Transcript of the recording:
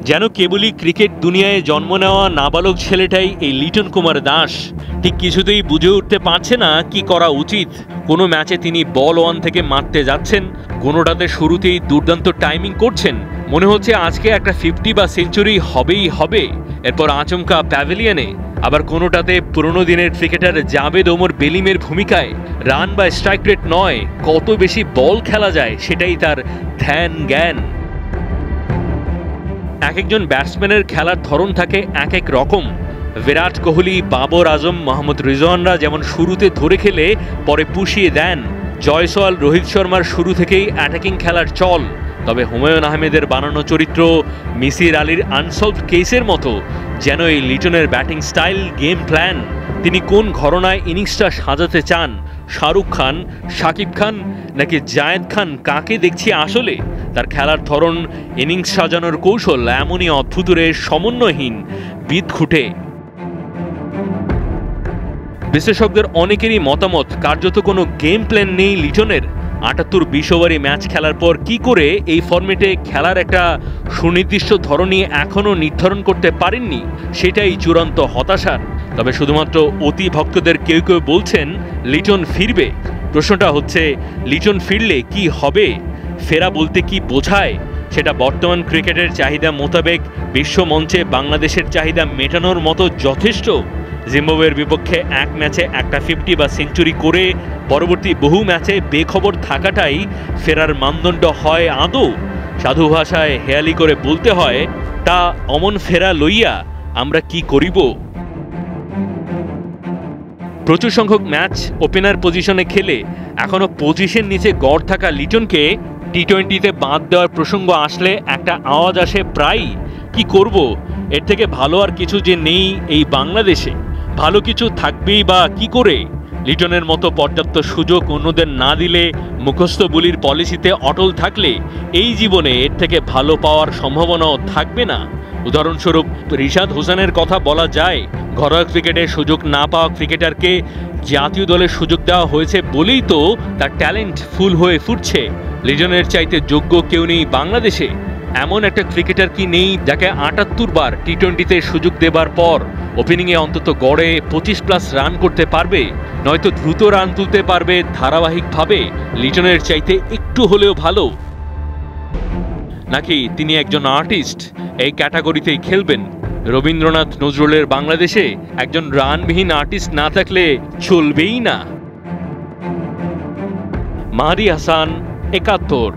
যেন কেবলই ক্রিকেট দুনিয়ায় জন্ম নেওয়া নাবালক ছেলেটাই এই লিটন কুমার দাস ঠিক কিছুতেই বুঝে উঠতে পারছে না কি করা উচিত। কোনো ম্যাচে তিনি বল ওয়ান থেকে মারতে যাচ্ছেন, কোনোটাতে শুরুতেই দুর্দান্ত টাইমিং করছেন, মনে হচ্ছে আজকে একটা 50 বা সেঞ্চুরি হবেই হবে, এরপর আচমকা প্যাভিলিয়নে। আবার কোনোটাতে পুরনো দিনের ক্রিকেটার জাভেদ ওমর বেলিমের ভূমিকায় রান বা স্ট্রাইক রেট নয়, কত বেশি বল খেলা যায় সেটাই তার ধ্যান জ্ঞান। এক একজন ব্যাটসম্যানের খেলার ধরন থাকে এক এক রকম। বিরাট কোহলি, বাবর আজম, মোহাম্মদ রিজওয়ানরা যেমন শুরুতে ধরে খেলে পরে পুষিয়ে দেন, জয়সওয়াল, রোহিত শর্মার শুরু থেকেই অ্যাটাকিং খেলার চল। তবে হুমায়ুন আহমেদের বানানো চরিত্র, মিসির আলীর আনসলভড কেসের মতো যেন এই লিটনের ব্যাটিং স্টাইল, গেম প্ল্যান। তিনি কোন ঘরনায় ইনিংসটা সাজাতে চান, শাহরুখ খান, শাকিব খান নাকি জায়েদ খান, কাকে দেখছি আসলে? তার খেলার ধরন, ইনিংস সাজানোর কৌশল এমনই অদ্ভুতরে সমন্বয়হীন, বিদঘুটে। বিশেষজ্ঞদের অনেকেরই মতামত, কার্যত কোনো গেম প্ল্যান নেই লিটনের। ৭৮-২০ ওভারে ম্যাচ খেলার পর কি করে এই ফরম্যাটে খেলার একটা সুনির্দিষ্ট ধরনই এখনও নির্ধারণ করতে পারেননি, সেটাই চূড়ান্ত হতাশার। তবে শুধুমাত্র অতি ভক্তদের কেউ কেউ বলছেন লিটন ফিরবে। প্রশ্নটা হচ্ছে, লিটন ফিরলে কি হবে? ফেরা বলতে কি বোঝায়? সেটা বর্তমান ক্রিকেটের চাহিদা মোতাবেক বিশ্ব মঞ্চে বাংলাদেশের চাহিদা মেটানোর মতো যথেষ্ট? জিম্বাবুয়ের বিপক্ষে এক ম্যাচে একটা 50 বা সেঞ্চুরি করে পরবর্তী বহু ম্যাচে বেখবর থাকাটাই ফেরার মানদণ্ড হয় আদৌ? সাধু ভাষায় হেয়ালি করে বলতে হয়, তা অমন ফেরা লইয়া আমরা কি করিব? প্রচুর সংখ্যক ম্যাচ ওপেনার পজিশনে খেলে এখনো 25-এর নিচে গড় থাকা লিটনকে টি-20তে বাদ দেওয়ার প্রসঙ্গ আসলে একটা আওয়াজ আসে প্রায়ই, কি করব, এর থেকে ভালো আর কিছু যে নেই এই বাংলাদেশে। ভালো কিছু থাকবেই বা কি করে? লিটনের মতো পর্যাপ্ত সুযোগ অন্যদের না দিলে, মুখস্থ বুলির পলিসিতে অটল থাকলে এই জীবনে এর থেকে ভালো পাওয়ার সম্ভাবনাও থাকবে না। উদাহরণস্বরূপ রিশাদ হোসেনের কথা বলা যায়। ঘরোয়া ক্রিকেটে সুযোগ না পাওয়া ক্রিকেটারকে জাতীয় দলের সুযোগ দেওয়া হয়েছে বলেই তো তার ট্যালেন্ট ফুল হয়ে ফুটছে। লিটনের চাইতে যোগ্য কেউ নেই বাংলাদেশে। এমন একটা ক্রিকেটার কি নেই যাকে ৭৮ বার টি-20তে সুযোগ দেবার পর ওপেনিংয়ে অন্তত গড়ে 25+ রান করতে পারবে, নয়তো দ্রুত রান তুলতে পারবে ধারাবাহিকভাবে, লিটনের চাইতে একটু হলেও ভালো? নাকি তিনি একজন আর্টিস্ট, এই ক্যাটাগরিতেই খেলবেন? রবীন্দ্রনাথ নজরুলের বাংলাদেশে একজন রানবিহীন আর্টিস্ট না থাকলে চলবেই না। মাহদী হাসান, ৭১।